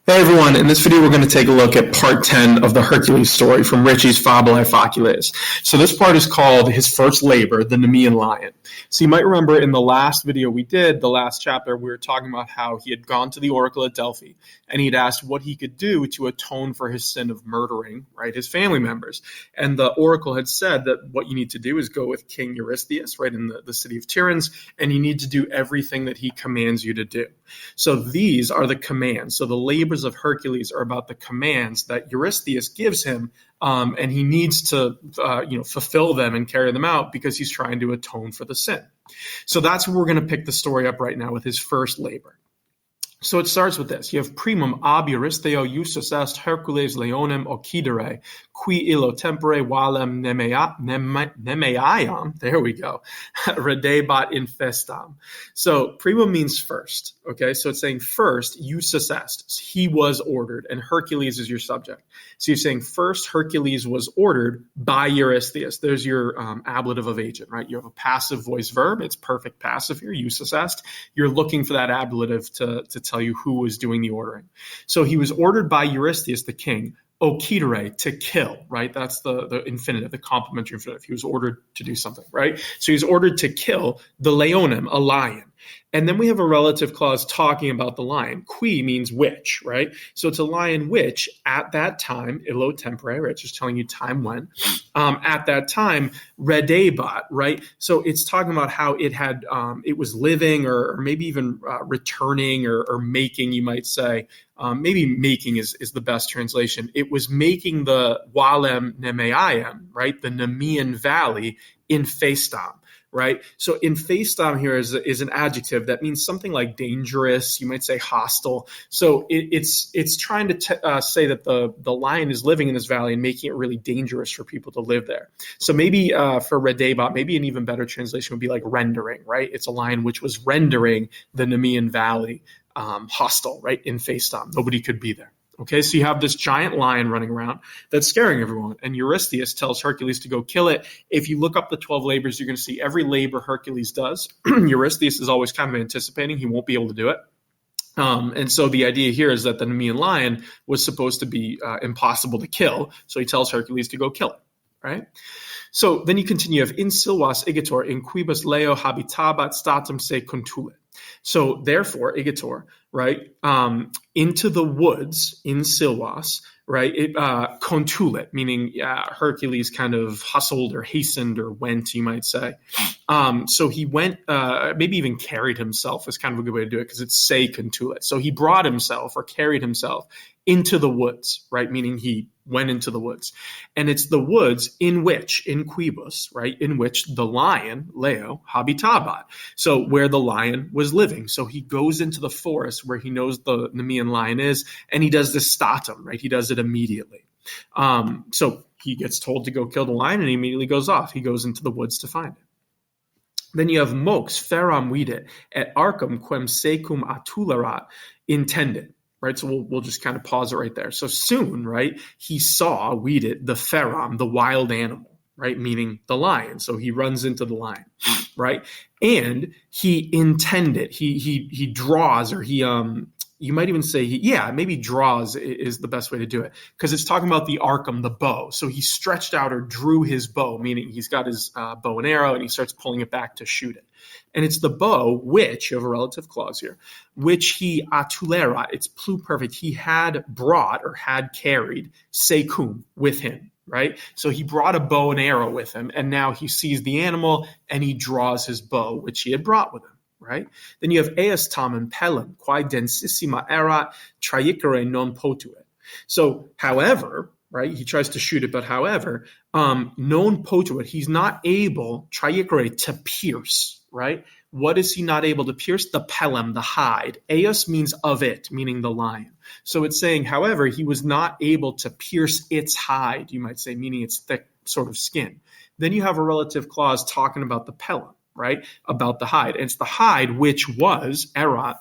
Hey everyone, in this video we're going to take a look at part 10 of the Hercules story from Ritchie's Fabulae Faciles. So this part is called his first labor, the Nemean Lion. So you might remember in the last video we did, the last chapter, we were talking about how he had gone to the oracle at Delphi and he'd asked what he could do to atone for his sin of murdering, right, his family members. And the oracle had said that what you need to do is go with King Eurystheus, right, in the city of Tiryns, and you need to do everything that he commands you to do. So these are the commands. So the labors of Hercules are about the commands that Eurystheus gives him, and he needs to fulfill them and carry them out because he's trying to atone for the sin. So that's where we're going to pick the story up right now with his first labor. So it starts with this. You have primum ab Eurystheo iustus est Hercules Leonem occidere, qui illo tempore valem Nemeaeam, there we go, redebat in festam. So primum means first, okay? So it's saying first, iustus est, he was ordered, and Hercules is your subject. So you're saying first Hercules was ordered by Eurystheus. There's your ablative of agent, right? You have a passive voice verb. It's perfect passive here, iustus est. You're looking for that ablative to tell you who was doing the ordering. So he was ordered by Eurystheus, the king, occidere, to kill, right? That's the infinitive, the complementary infinitive. He was ordered to do something, right? So he's ordered to kill the leonem, a lion. And then we have a relative clause talking about the lion. Qui means which, right? So it's a lion which, at that time, illo tempore, right? Just telling you time when. At that time, redebat, right? So it's talking about how it had, it was living or maybe even returning or making, you might say. Maybe making is the best translation. It was making the Valem Nemeaeam, right? The Nemean Valley in Festam. Right? So in Festam here is an adjective that means something like dangerous, you might say hostile. So it's trying to say that the lion is living in this valley and making it really dangerous for people to live there. So maybe for redebat, maybe an even better translation would be like rendering, right? It's a lion which was rendering the Nemean Valley hostile, right? In Festam. Nobody could be there. Okay, so you have this giant lion running around that's scaring everyone, and Eurystheus tells Hercules to go kill it. If you look up the 12 labors, you're going to see every labor Hercules does. Eurystheus is always kind of anticipating he won't be able to do it. And so the idea here is that the Nemean lion was supposed to be impossible to kill, so he tells Hercules to go kill it, right? So then you continue, you have in silvas igitor in quibus leo habitabat statum se contulit. So therefore, igitor, right, into the woods in Silwas, right, contulit, meaning Hercules kind of hustled or hastened or went, you might say. So he went, maybe even carried himself is kind of a good way to do it because it's se contulit. So he brought himself or carried himself into the woods, right, meaning he went into the woods. And it's the woods in quibus, right, in which the lion, Leo, habitabat, so where the lion was living. So he goes into the forest where he knows the Nemean lion is, and he does this statum, right, he does it immediately. So he gets told to go kill the lion, and he immediately goes off. He goes into the woods to find it. Then you have mox feram vidit et arcum quem secum atulerat intended. Right, so we'll just kind of pause it right there. So soon, right, he saw, vidit, the feram, the wild animal, right, meaning the lion. So he runs into the lion, right, and he intended, he draws, or he you might even say, maybe draws is the best way to do it, because it's talking about the arcum, the bow. So he stretched out or drew his bow, meaning he's got his bow and arrow, and he starts pulling it back to shoot it. And it's the bow which, you have a relative clause here, which he atulera, it's pluperfect, he had brought or had carried secum with him, right? So he brought a bow and arrow with him, and now he sees the animal and he draws his bow, which he had brought with him. Right? Then you have eas tamen pelem, quae densissima erat traiecere non potuit. So, however, right, he tries to shoot it, but however, non potuit, he's not able, traiecere, to pierce, right? What is he not able to pierce? The pelem, the hide. Eos means of it, meaning the lion. So it's saying, however, he was not able to pierce its hide, you might say, meaning its thick sort of skin. Then you have a relative clause talking about the pelem, right, about the hide. And it's the hide which was, erat,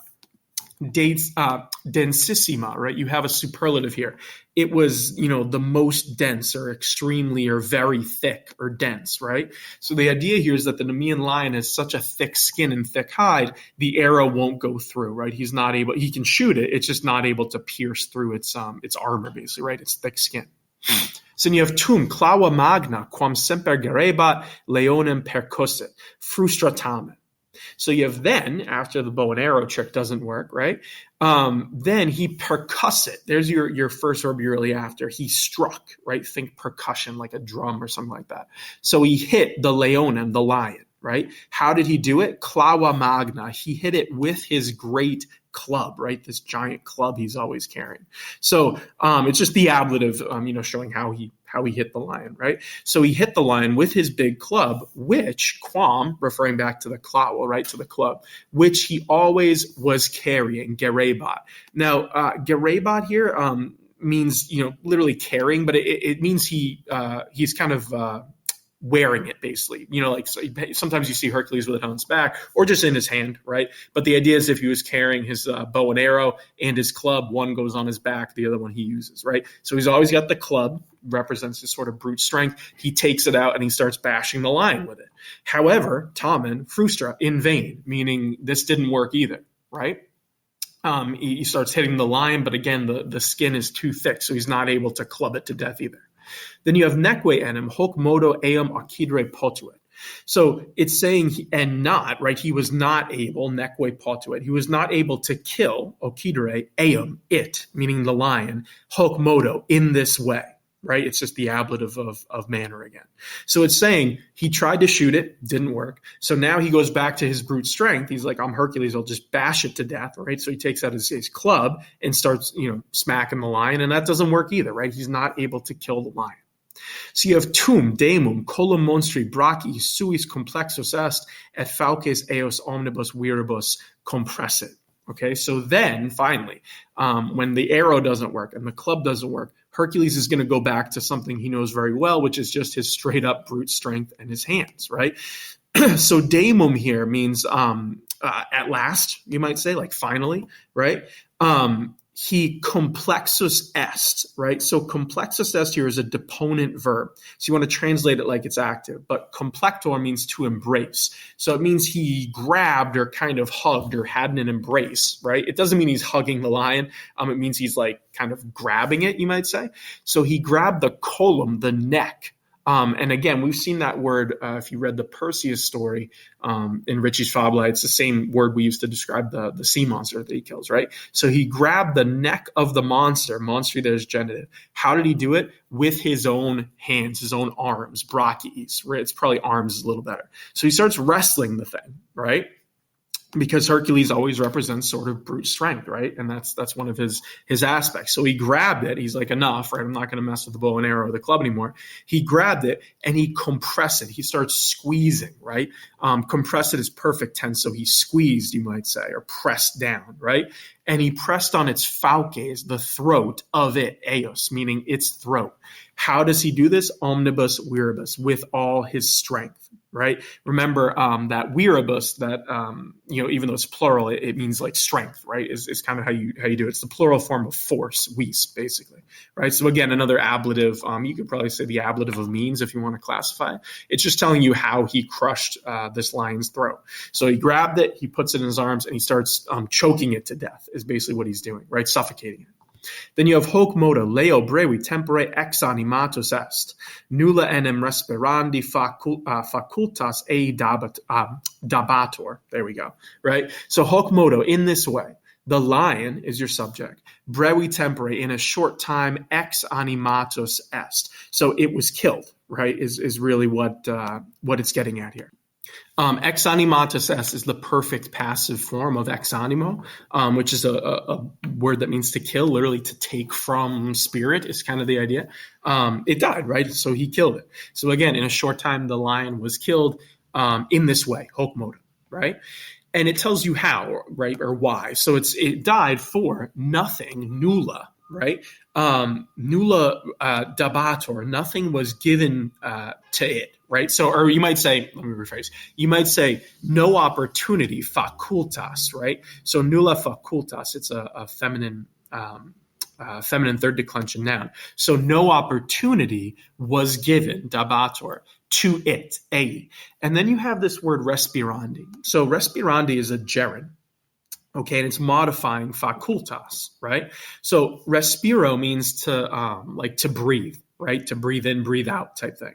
densissima, right? You have a superlative here. It was, the most dense or extremely or very thick or dense, right? So the idea here is that the Nemean lion has such a thick skin and thick hide, the arrow won't go through, right? He can shoot it. It's just not able to pierce through its armor, basically, right? Its thick skin. So then you have tum, clava magna, quam semper gerebat, leonem percussit, frustratamen. So you have then, after the bow and arrow trick doesn't work, right? Then he percussit. There's your first verb you're really after. He struck, right? Think percussion, like a drum or something like that. So he hit the leonem, the lion, right? How did he do it? Clava magna. He hit it with his great club, right? This giant club he's always carrying. So it's just the ablative, showing how he hit the lion, right? So he hit the lion with his big club, which quam, referring back to the claw, right, to the club, which he always was carrying, gerebat. Now, gerebat here means, literally carrying, but it means he's kind of wearing it, basically. Sometimes you see Hercules with it on his back or just in his hand, right? But the idea is if he was carrying his bow and arrow and his club, one goes on his back, the other one he uses, right? So he's always got the club, represents his sort of brute strength. He takes it out and he starts bashing the lion with it. However, tamen, frustra, in vain, meaning this didn't work either, right? He starts hitting the lion, but again, the skin is too thick, so he's not able to club it to death either. Then you have neque enim, hoc modo eum occidere potuit. So it's saying, and not, right? He was not able, neque potuit. He was not able to kill, occidere, eum, it, meaning the lion, hoc modo, in this way, right? It's just the ablative of manner again. So it's saying he tried to shoot it, didn't work. So now he goes back to his brute strength. He's like, I'm Hercules, I'll just bash it to death, right? So he takes out his club and starts, smacking the lion, and that doesn't work either, right? He's not able to kill the lion. So you have tum, demum, colum monstri, brachi, suis complexus est, et fauces eos omnibus viribus compressit. Okay, so then finally, when the arrow doesn't work and the club doesn't work, Hercules is going to go back to something he knows very well, which is just his straight up brute strength and his hands, right? So demum here means at last, you might say, like finally, right? He complexus est, right? So complexus est here is a deponent verb. So you want to translate it like it's active, but complector means to embrace. So it means he grabbed or kind of hugged or had an embrace, right? It doesn't mean he's hugging the lion. It means he's like kind of grabbing it, you might say. So he grabbed the column, the neck. And again, we've seen that word, if you read the Perseus story in Ritchie's Fabulae, it's the same word we used to describe the sea monster that he kills, right? So he grabbed the neck of the monster there's genitive. How did he do it? With his own hands, his own arms, brachies, right? It's probably arms is a little better. So he starts wrestling the thing, right? Because Hercules always represents sort of brute strength, right? And that's one of his aspects. So he grabbed it. He's like, enough, right? I'm not going to mess with the bow and arrow or the club anymore. He grabbed it and he compressed it. He starts squeezing, right? Compressed it is perfect tense. So he squeezed, you might say, or pressed down, right? And he pressed on its fauces, the throat of it, eos, meaning its throat. How does he do this? Omnibus viribus, with all his strength, right? Remember that viribus, that even though it's plural, it means like strength, right? Is kind of how you do it. It's the plural form of force, vis, basically, right? So again, another ablative. You could probably say the ablative of means if you want to classify it. It's just telling you how he crushed this lion's throat. So he grabbed it, he puts it in his arms, and he starts choking it to death. Is basically what he's doing, right? Suffocating it. Then you have hoc modo leo brevi tempore ex animatus est nulla enim respirandi facultas ei dabator. There we go, right? So hoc modo, in this way, the lion is your subject. Brevi tempore, in a short time, ex animatus est. So it was killed, right? Is really what it's getting at here. Ex animatus est is the perfect passive form of ex animo, which is a word that means to kill, literally to take from spirit is kind of the idea. It died, right? So he killed it. So again, in a short time, the lion was killed in this way, hoc modo, right? And it tells you how, right, or why. So it died for nothing, nulla, right? Nulla dabator, nothing was given to it, right? So, or you might say, let me rephrase, you might say no opportunity, facultas, right? So nulla facultas, it's a feminine feminine third declension noun. So no opportunity was given, dabator, to it, ei. And then you have this word respirandi. So respirandi is a gerund. Okay, and it's modifying facultas, right? So respiro means to like to breathe, right? To breathe in, breathe out type thing.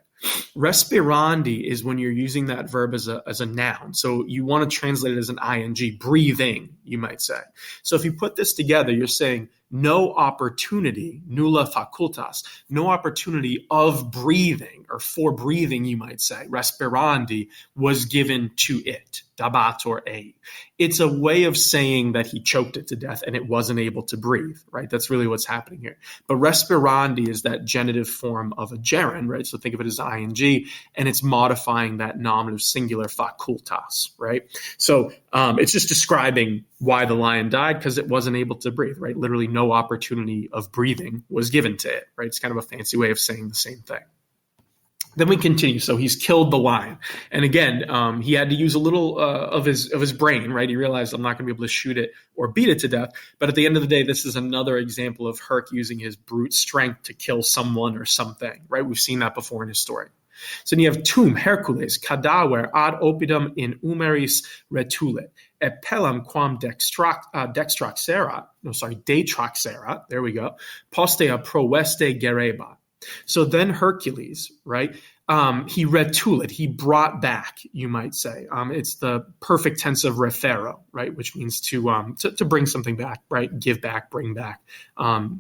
Respirandi is when you're using that verb as a noun. So you want to translate it as an ing, breathing, you might say. So if you put this together, you're saying no opportunity, nulla facultas, no opportunity of breathing or for breathing, you might say, respirandi, was given to it, dabator ei. It's a way of saying that he choked it to death and it wasn't able to breathe, right? That's really what's happening here. But respirandi is that genitive form of a gerund, right? So think of it as ing, and it's modifying that nominative singular facultas, right? So it's just describing why the lion died, because it wasn't able to breathe, right? Literally no opportunity of breathing was given to it, right? It's kind of a fancy way of saying the same thing. Then we continue. So he's killed the lion. And again, he had to use a little of his brain, right? He realized, I'm not going to be able to shoot it or beat it to death. But at the end of the day, this is another example of Herc using his brute strength to kill someone or something, right? We've seen that before in his story. So then you have tum, Hercules, cadaver ad oppidum in umeris retulit, et pellam quam detraxerat, there we go, postea proveste gerebat. So then Hercules, right, he retulit, he brought back, you might say. It's the perfect tense of refero, right, which means to bring something back, right, give back, bring back,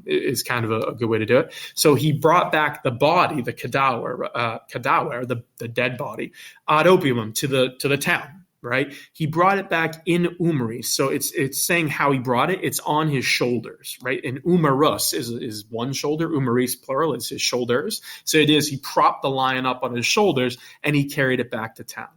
is kind of a good way to do it. So he brought back the body, the cadaver, the dead body, ad opium, to the town. Right, he brought it back in umeris. So it's saying how he brought it. It's on his shoulders, right? And umerus is one shoulder. Umeris plural is his shoulders. So it is he propped the lion up on his shoulders and he carried it back to town,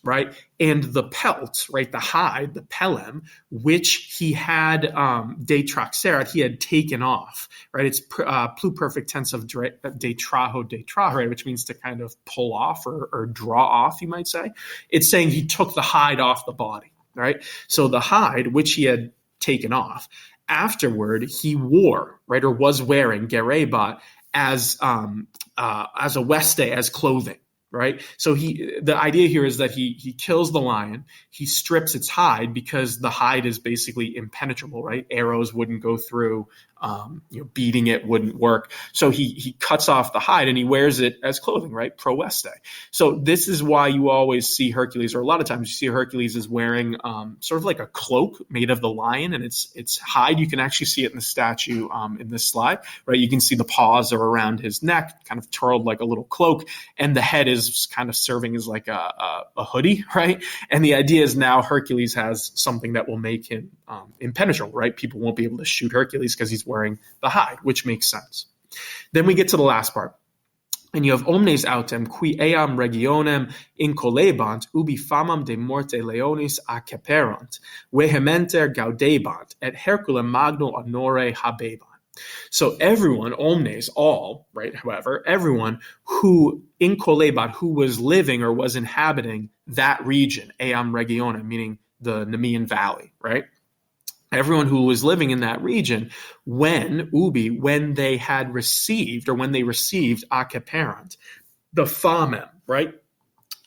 right? And the pelt, right, the hide, the pelem, which he had detraxerat, he had taken off, right? It's pluperfect tense of detraho, right, which means to kind of pull off or draw off, you might say. It's saying he took the hide off the body, right? So the hide, which he had taken off, afterward he wore, right, or was wearing gerebat as a veste, as clothing. Right. So the idea here is that he kills the lion. He strips its hide because the hide is basically impenetrable. Right. Arrows wouldn't go through. Beating it wouldn't work. So he cuts off the hide and he wears it as clothing, right? Proveste. So this is why you always see Hercules, or a lot of times you see Hercules is wearing sort of like a cloak made of the lion, and it's hide. You can actually see it in the statue in this slide, right? You can see the paws are around his neck, kind of twirled like a little cloak, and the head is kind of serving as like a hoodie, right? And the idea is now Hercules has something that will make him impenetrable, right? People won't be able to shoot Hercules because he's wearing the hide, which makes sense. Then we get to the last part. And you have omnes autem qui eam regionem incolebant ubi famam de morte leonis acceperant, vehementer gaudebant, et Herculem magno honore habebant. So everyone, omnes, all, right, however, everyone who incolebant, who was living or was inhabiting that region, eam regionem, meaning the Nemean Valley, right? Everyone who was living in that region, when they had received, or when they received acceperant, the famem, right?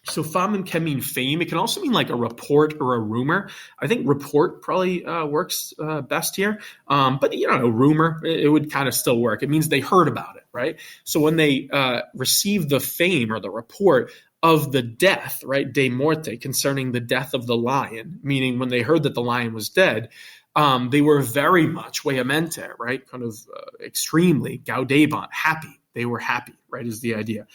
So famem can mean fame. It can also mean like a report or a rumor. I think report probably works best here. But rumor, it would kind of still work. It means they heard about it, right? So when they received the fame or the report of the death, right, de morte, concerning the death of the lion, meaning when they heard that the lion was dead, they were very much vehementer, right, kind of extremely gaudebant, happy. They were happy, right, is the idea.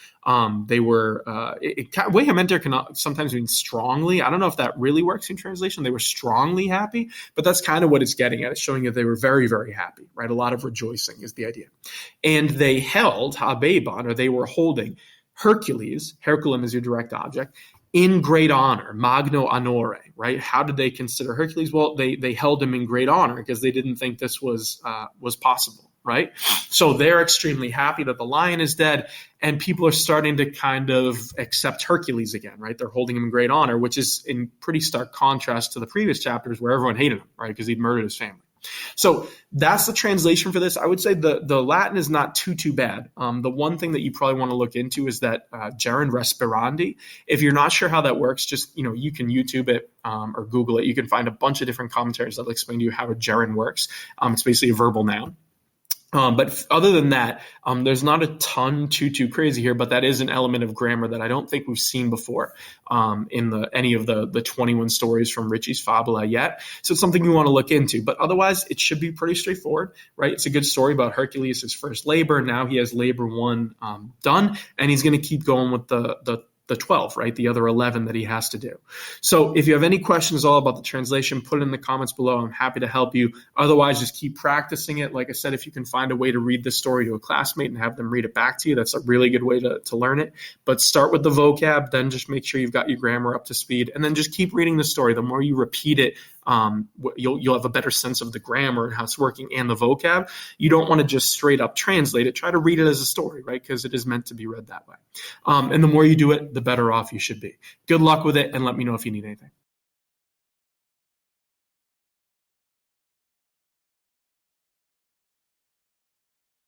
They were, vehementer can sometimes mean strongly. I don't know if that really works in translation. They were strongly happy, but that's kind of what it's getting at. It's showing that they were very, very happy, right? A lot of rejoicing is the idea. And they held, habebant, or they were holding Hercules, Herculem is your direct object, in great honor, magno honore, right? How did they consider Hercules? Well, they held him in great honor because they didn't think this was possible, right? So they're extremely happy that the lion is dead, and people are starting to kind of accept Hercules again, right? They're holding him in great honor, which is in pretty stark contrast to the previous chapters where everyone hated him, right? Because he'd murdered his family. So that's the translation for this. I would say the Latin is not too bad. The one thing that you probably want to look into is that gerund respirandi. If you're not sure how that works, just, you can YouTube it or Google it. You can find a bunch of different commentaries that'll explain to you how a gerund works. It's basically a verbal noun. But other than that, there's not a ton too crazy here, but that is an element of grammar that I don't think we've seen before in any of the 21 stories from Ritchie's Fabulae yet. So it's something you want to look into. But otherwise, it should be pretty straightforward, right? It's a good story about Hercules' first labor. Now he has labor 1 done, and he's going to keep going with the 12, right? The other 11 that he has to do. So if you have any questions all about the translation, put it in the comments below. I'm happy to help you. Otherwise, just keep practicing it. Like I said, if you can find a way to read this story to a classmate and have them read it back to you, that's a really good way to learn it. But start with the vocab, then just make sure you've got your grammar up to speed, and then just keep reading the story. The more you repeat it, you'll have a better sense of the grammar and how it's working and the vocab. You don't want to just straight up translate it. Try to read it as a story, right? Because it is meant to be read that way. And the more you do it, the better off you should be. Good luck with it, and let me know if you need anything.